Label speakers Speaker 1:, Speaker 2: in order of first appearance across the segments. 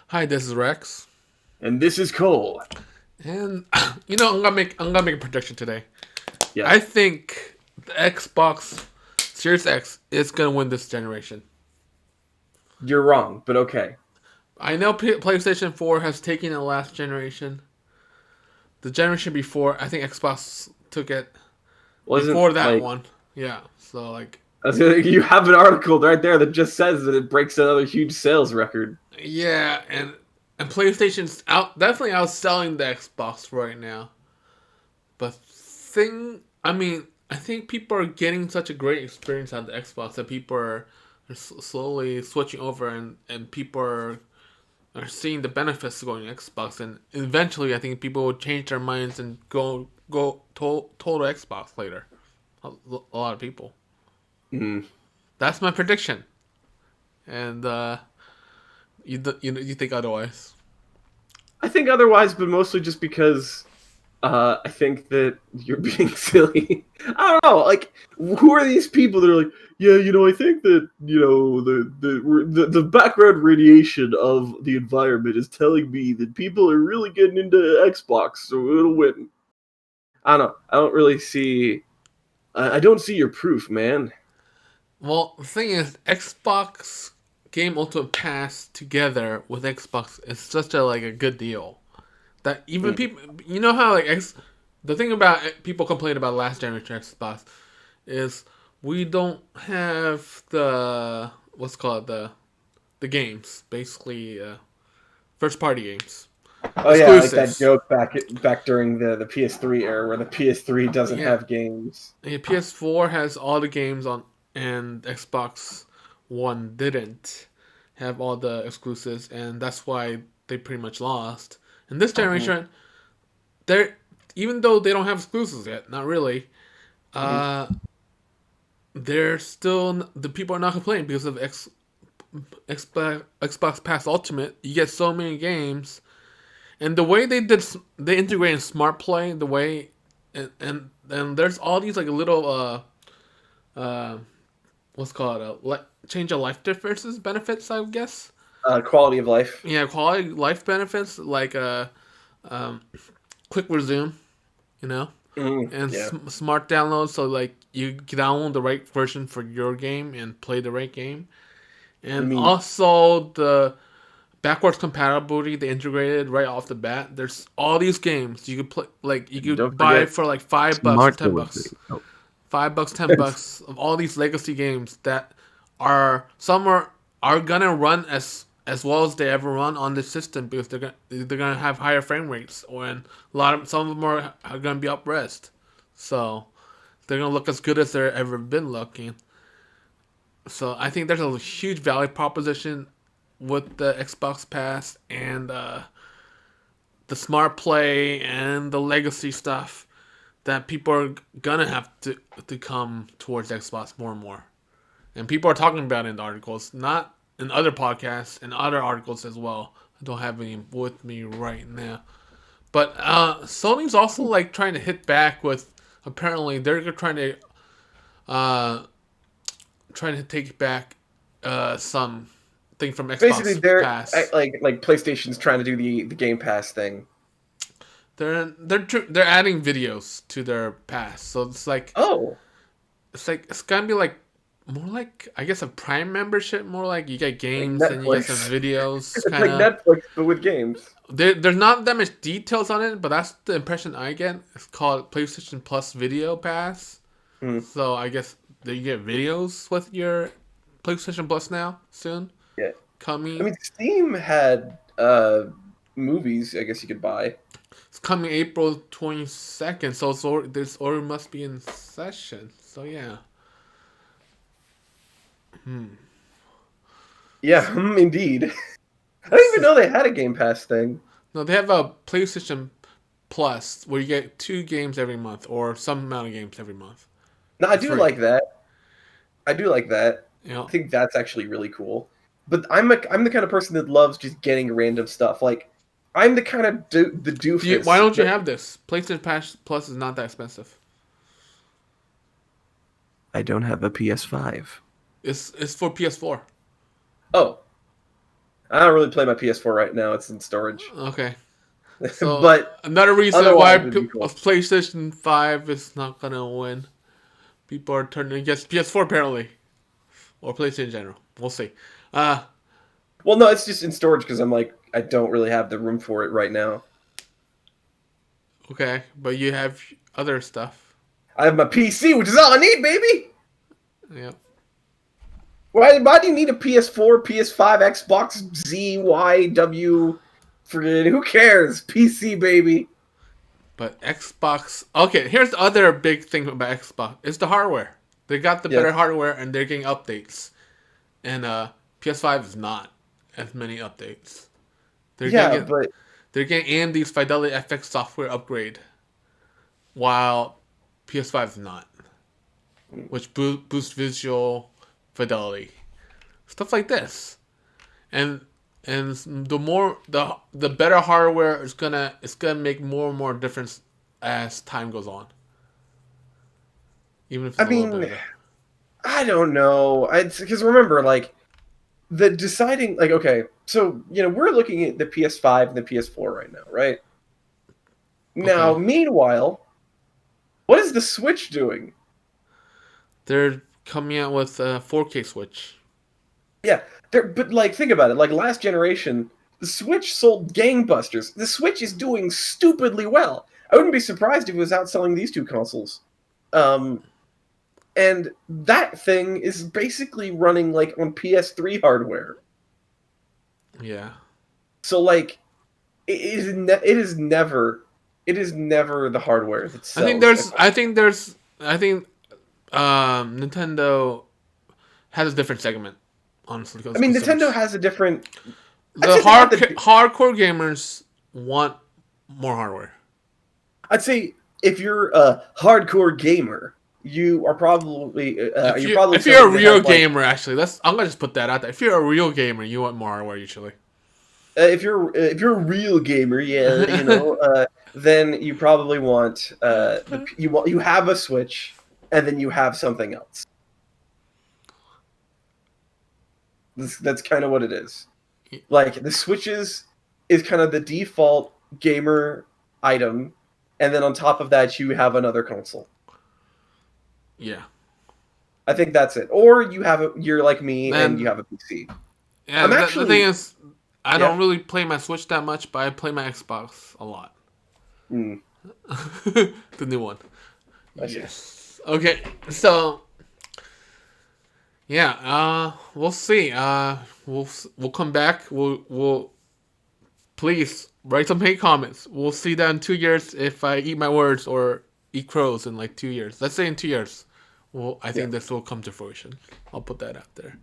Speaker 1: Hi, this is Rex,
Speaker 2: And this is Cole.
Speaker 1: and I'm gonna make a prediction today. I
Speaker 2: Yes,
Speaker 1: think the Xbox Series X is gonna win this generation.
Speaker 2: you're wrong, but okay.
Speaker 1: I know PlayStation 4 has taken the last generation. The generation before, I think Xbox took it
Speaker 2: Wasn't
Speaker 1: before that
Speaker 2: like
Speaker 1: one. Yeah, so like,
Speaker 2: you have an article right there that just says that it breaks another huge sales record.
Speaker 1: yeah, and PlayStation's out definitely outselling the Xbox right now. But I think people are getting such a great experience on the Xbox that people are slowly switching over, and people are seeing the benefits of going to Xbox, and eventually I think people will change their minds and go total Xbox later. A lot of people.
Speaker 2: Mm.
Speaker 1: That's my prediction, and you think otherwise?
Speaker 2: I think otherwise, but mostly just because I think that you're being silly. I don't know. Like, who are these people that are like, yeah, I think that the background radiation of the environment is telling me that people are really getting into Xbox, so it'll win. I don't know. I don't really see. I don't see your proof, man.
Speaker 1: Well, the thing is, Xbox Game Ultimate Pass together with Xbox is such a good deal that even
Speaker 2: Mm.
Speaker 1: people, you know how the thing about people complain about last generation Xbox is we don't have the what's called the games, basically first party games,
Speaker 2: Oh yeah, like that
Speaker 1: exclusives.
Speaker 2: joke back during the PS3 era where the PS3 doesn't
Speaker 1: Yeah,
Speaker 2: have games.
Speaker 1: yeah, PS4 has all the games on, and Xbox One didn't have all the exclusives, and that's why they pretty much lost. And this
Speaker 2: Mhm,
Speaker 1: generation, they're even though they don't have exclusives yet, not really.
Speaker 2: mhm.
Speaker 1: Uh, they're still the people are not complaining because of Xbox Pass Ultimate. You get so many games, and the way they integrated Smart Play, the way and there's all these like little uh what's called change of life differences benefits, I guess.
Speaker 2: Quality of life.
Speaker 1: Yeah, quality life benefits like um, quick resume, you know, and
Speaker 2: Yeah.
Speaker 1: smart download. So like you download the right version for your game and play the right game,
Speaker 2: You
Speaker 1: and
Speaker 2: mean
Speaker 1: also the backwards compatibility they integrated right off the bat. There's all these games you could play, like you
Speaker 2: don't
Speaker 1: could buy
Speaker 2: forget
Speaker 1: for like $5 or
Speaker 3: Smart
Speaker 1: $10.
Speaker 3: delivery. Oh,
Speaker 1: $5, $10 of all these legacy games that are some are gonna run as well as they ever run on the system because they're gonna have higher frame rates, or and a lot of some of them are gonna be up res, so they're gonna look as good as they've ever been looking. So I think there's a huge value proposition with the Xbox Pass and the Smart Play and the legacy stuff that people are gonna have to come towards Xbox more and more. And people are talking about it in the articles, not in other podcasts and other articles as well. I don't have any with me right now. But Sony's also like trying to hit back with apparently they're uh, trying to take back some thing from
Speaker 2: basically
Speaker 1: Xbox
Speaker 2: they're
Speaker 1: Pass.
Speaker 2: like PlayStation's trying to do the Game Pass thing.
Speaker 1: They're adding videos to their pass, so
Speaker 2: Oh,
Speaker 1: it's gonna be like more like I guess a Prime membership, more like you get
Speaker 2: like
Speaker 1: games and you get some
Speaker 2: Netflix.
Speaker 1: videos,
Speaker 2: It's
Speaker 1: kind
Speaker 2: like
Speaker 1: of.
Speaker 2: Netflix but with games.
Speaker 1: There's not that much details on it, but that's the impression I get. It's called PlayStation Plus Video Pass.
Speaker 2: Hmm.
Speaker 1: So I guess do you get videos with your PlayStation Plus now soon
Speaker 2: Yeah. I
Speaker 1: coming?
Speaker 2: mean, Steam had movies. I guess you could buy.
Speaker 1: It's coming April 22nd, so this order must be in session. So yeah.
Speaker 2: Yeah, indeed. I didn't even know they had a Game Pass thing.
Speaker 1: No, they have a PlayStation Plus where you get 2 games every month or some amount of games every month
Speaker 2: No, I
Speaker 1: for
Speaker 2: do
Speaker 1: free.
Speaker 2: like that. I do like that.
Speaker 1: You
Speaker 2: I
Speaker 1: know,
Speaker 2: think that's actually really cool. But I'm the kind of person that loves just getting random stuff. Like I'm the kind of the
Speaker 1: why
Speaker 2: doofus
Speaker 1: don't you
Speaker 2: that
Speaker 1: have this? PlayStation Pass Plus is not that expensive.
Speaker 3: I don't have a PS5.
Speaker 1: It's for PS4.
Speaker 2: oh I don't really play my PS4 right now. It's in storage.
Speaker 1: Okay. So
Speaker 2: But
Speaker 1: another reason why
Speaker 2: otherwise, it'd be cool.
Speaker 1: PlayStation 5 is not gonna win. People are turning against PS4 apparently, or PlayStation in general. We'll see. Uh,
Speaker 2: Well, no, it's just in storage because I'm like, I don't really have the room for it right now.
Speaker 1: okay, but you have other stuff.
Speaker 2: I have my PC, which is all I need, baby.
Speaker 1: Yeah.
Speaker 2: Why do you need a PS4, PS5, Xbox Z, Y, W? Friggin' who cares? PC, baby.
Speaker 1: But Xbox. Okay, here's the other big thing about Xbox. It's the hardware. They got the better
Speaker 2: Yeah.
Speaker 1: hardware and they're getting updates. And PS5 is not as many updates. They're
Speaker 2: Yeah,
Speaker 1: getting
Speaker 2: but
Speaker 1: they're getting AMD's Fidelity FX software upgrade, while PS5 is not, which boosts visual fidelity, stuff like this, and the better hardware is gonna make more and more difference as time goes on, even if it's
Speaker 2: I
Speaker 1: a little
Speaker 2: mean,
Speaker 1: bit.
Speaker 2: I don't know. Because remember, like the deciding, like okay, so we're looking at the PS5 and the PS4 right now, right? Now,
Speaker 1: Okay,
Speaker 2: meanwhile, what is the Switch doing?
Speaker 1: they're coming out with a 4K Switch.
Speaker 2: Yeah, but like think about it. Like last generation, the Switch sold gangbusters. The Switch is doing stupidly well. I wouldn't be surprised if it was outselling these two consoles. Um, and that thing is basically running like on PS3 hardware.
Speaker 1: Yeah,
Speaker 2: So like, it is never the hardware that
Speaker 1: I think
Speaker 2: sells.
Speaker 1: there's I think there's I think Nintendo has a different segment, honestly.
Speaker 2: I mean, Nintendo
Speaker 1: Consumers.
Speaker 2: has a different. I'd
Speaker 1: The
Speaker 2: say they have the.
Speaker 1: hardcore gamers want more hardware.
Speaker 2: I'd say if you're a hardcore gamer, you are probably
Speaker 1: If you're a
Speaker 2: somebody that
Speaker 1: real
Speaker 2: has like
Speaker 1: gamer, actually, I'm gonna just put that out there. If you're a real gamer, you want more hardware usually.
Speaker 2: if you're a real gamer, yeah, then you probably want you have a Switch, and then you have something else. That's kind of what it is. Like the Switches is kind of the default gamer item, and then on top of that, you have another console.
Speaker 1: Yeah,
Speaker 2: I think that's it. Or you're like me and you
Speaker 1: and
Speaker 2: have a PC.
Speaker 1: yeah,
Speaker 2: I'm
Speaker 1: the thing
Speaker 2: actually
Speaker 1: is, I
Speaker 2: yeah.
Speaker 1: don't really play my Switch that much, but I play my Xbox a lot.
Speaker 2: Mm,
Speaker 1: The new one.
Speaker 2: I see.
Speaker 1: Yes. Okay, so yeah, we'll see. We'll come back. We'll please write some hate comments. We'll see that in 2 years if I eat my words or eat crows in like 2 years. Let's say in 2 years. Well, I
Speaker 2: Yeah.
Speaker 1: think this will come to fruition. I'll put that out there.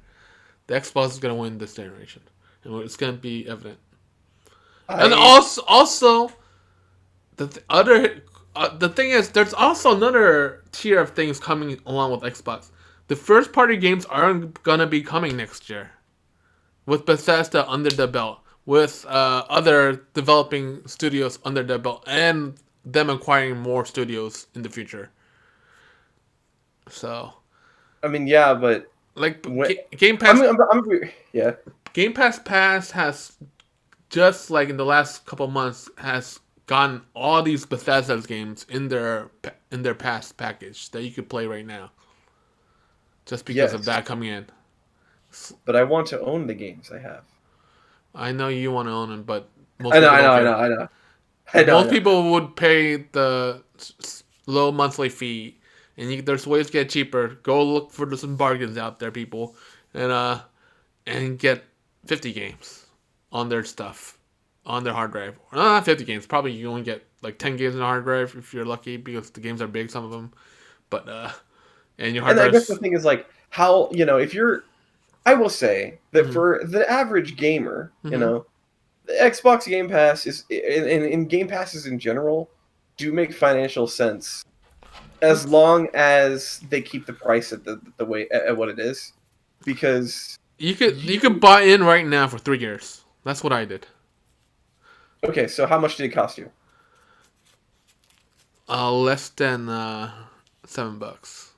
Speaker 1: The Xbox is gonna win this generation, and it's gonna be evident. And
Speaker 2: I
Speaker 1: also the thing is, there's also another tier of things coming along with Xbox. The first party games aren't gonna be coming next year, with Bethesda under the belt, with other developing studios under their belt, and them acquiring more studios in the future. So,
Speaker 2: I mean yeah, but
Speaker 1: like
Speaker 2: when,
Speaker 1: Game Pass,
Speaker 2: yeah.
Speaker 1: Game Pass has just like in the last couple months has gotten all these Bethesda's games in their past package that you could play right now, just because of
Speaker 2: Yes,
Speaker 1: that coming in.
Speaker 2: but I want to own the games I have.
Speaker 1: I know you want to own them, but most
Speaker 2: I know,
Speaker 1: people
Speaker 2: I know,
Speaker 1: don't
Speaker 2: I
Speaker 1: care.
Speaker 2: know, I know. I know, I
Speaker 1: Most
Speaker 2: know.
Speaker 1: people would pay the low monthly fee, and there's ways to get cheaper. Go look for some bargains out there, people, and get 50 games on their stuff, on their hard drive. Not 50 games. Probably you only get like 10 games in a hard drive if you're lucky, because the games are big, some of them. But and your hard
Speaker 2: And I guess the
Speaker 1: drives.
Speaker 2: thing is like how if you're I will say that
Speaker 1: Mm-hmm,
Speaker 2: for the average gamer,
Speaker 1: mm-hmm.
Speaker 2: the Xbox Game Pass is and Game Passes in general do make financial sense as long as they keep the price at the way at what it is, because
Speaker 1: You could buy in right now for 3 years. That's what I did.
Speaker 2: okay, so how much did it cost you
Speaker 1: Less than $7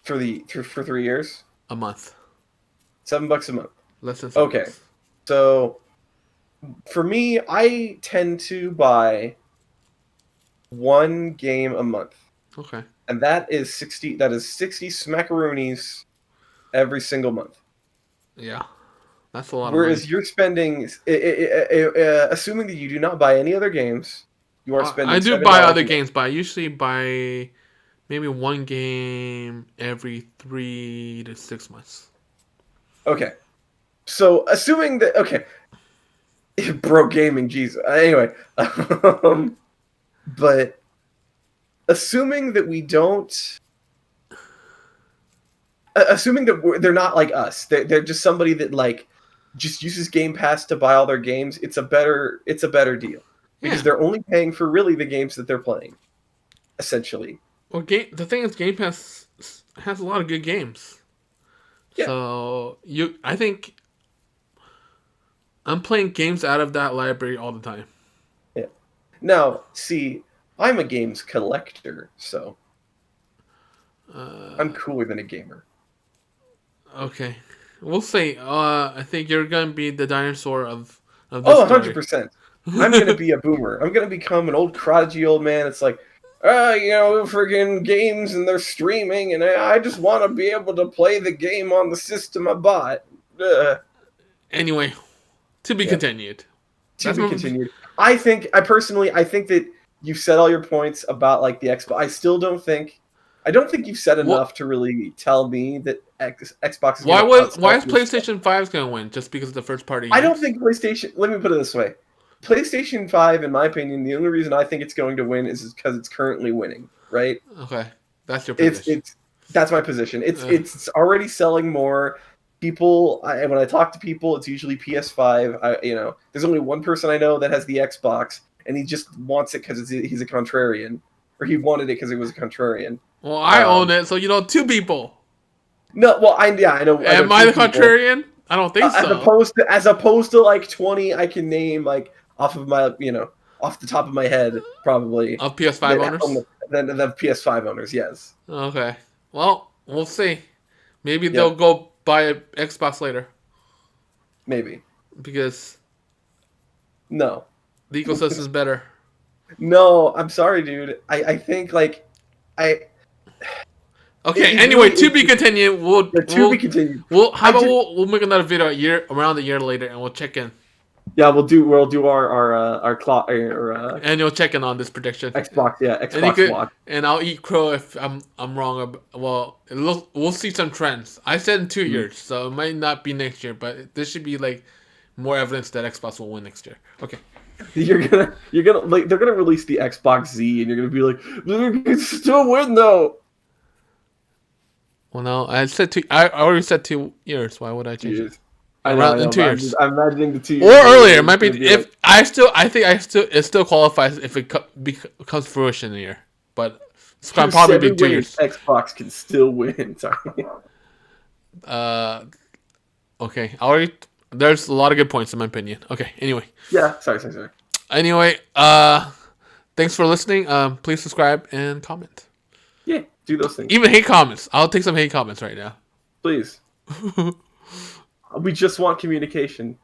Speaker 2: for 3 years?
Speaker 1: a month.
Speaker 2: $7 a month.
Speaker 1: Less than seven
Speaker 2: Okay,
Speaker 1: bucks.
Speaker 2: So for me, I tend to buy one game a month,
Speaker 1: Okay.
Speaker 2: and that is 60. That is 60 smackaroonies every single month.
Speaker 1: Yeah. That's a lot of money.
Speaker 2: Whereas you're spending, assuming that you do not buy any other games, you are
Speaker 1: I
Speaker 2: spending
Speaker 1: do
Speaker 2: $7
Speaker 1: buy
Speaker 2: a
Speaker 1: other
Speaker 2: month.
Speaker 1: games, but I usually buy maybe one game every 3 to 6 months.
Speaker 2: Okay, so assuming that bro gaming, Jesus. Anyway, but assuming that we don't, assuming that they're not like us, they're just somebody that like just uses Game Pass to buy all their games. It's a better deal because
Speaker 1: Yeah.
Speaker 2: they're only paying for really the games that they're playing, essentially.
Speaker 1: Well, the thing is, Game Pass has a lot of good games.
Speaker 2: Yeah.
Speaker 1: So I think I'm playing games out of that library all the time.
Speaker 2: Yeah. Now, see, I'm a games collector, so I'm cooler than a gamer.
Speaker 1: Okay, we'll see. I think you're gonna be the dinosaur of this
Speaker 2: Oh,
Speaker 1: story.
Speaker 2: 100%. I'm gonna be a boomer. I'm gonna become an old crotchety old man. It's like, friggin' games and they're streaming, and I just want to be able to play the game on the system I bought.
Speaker 1: Anyway, to be
Speaker 2: Yeah.
Speaker 1: continued.
Speaker 2: To be continued. I think that you've said all your points about like the Xbox. I don't think you've said enough to really tell me that Xbox is
Speaker 1: Why
Speaker 2: going to
Speaker 1: is PlayStation 5 gonna win? Just because of the first party games?
Speaker 2: I don't think PlayStation. Let me put it this way: PlayStation 5, in my opinion, the only reason I think it's going to win is because it's currently winning. Right?
Speaker 1: Okay, that's your position.
Speaker 2: That's my position. It's already selling more. People, when I talk to people, it's usually PS5. There's only one person I know that has the Xbox, and he just wants it because he's a contrarian, or he wanted it because he was a contrarian.
Speaker 1: Well, I own it, so two people.
Speaker 2: No, well, I know.
Speaker 1: Am I the contrarian? I don't think so.
Speaker 2: As opposed to like 20, I can name like off of my off the top of my head probably
Speaker 1: of PS5 owners.
Speaker 2: Then the PS5 owners, yes.
Speaker 1: Okay. Well, we'll see. Maybe they'll go buy an Xbox later.
Speaker 2: Maybe.
Speaker 1: Because
Speaker 2: no,
Speaker 1: the ecosystem's better.
Speaker 2: No, I'm sorry, dude. I think like I.
Speaker 1: Okay. Anyway, to be continued. We'll
Speaker 2: be continued.
Speaker 1: We'll make another video around a year later, and we'll check in.
Speaker 2: Yeah, we'll do our clock
Speaker 1: and you'll check in on this prediction.
Speaker 2: Xbox Watch.
Speaker 1: And I'll eat crow if I'm wrong. We'll see some trends. I said in 2 years, so it might not be next year, but there should be like more evidence that Xbox will win next year. Okay.
Speaker 2: You're gonna like they're gonna release the Xbox Z, and you're gonna be like, it's still win though.
Speaker 1: Well, no, I already said 2 years. Why would I change it? In 2 years.
Speaker 2: I'm imagining the 2 years.
Speaker 1: Or earlier. It might be if I think it still qualifies if it becomes fruition in a year. But it's gonna probably be 2 years.
Speaker 2: Xbox can still win. Sorry.
Speaker 1: Okay. There's a lot of good points in my opinion. Okay. Anyway.
Speaker 2: Yeah. Sorry.
Speaker 1: Anyway, thanks for listening. Please subscribe and comment.
Speaker 2: Yeah, do those things.
Speaker 1: Even hate comments. I'll take some hate comments right now.
Speaker 2: Please. We just want communication.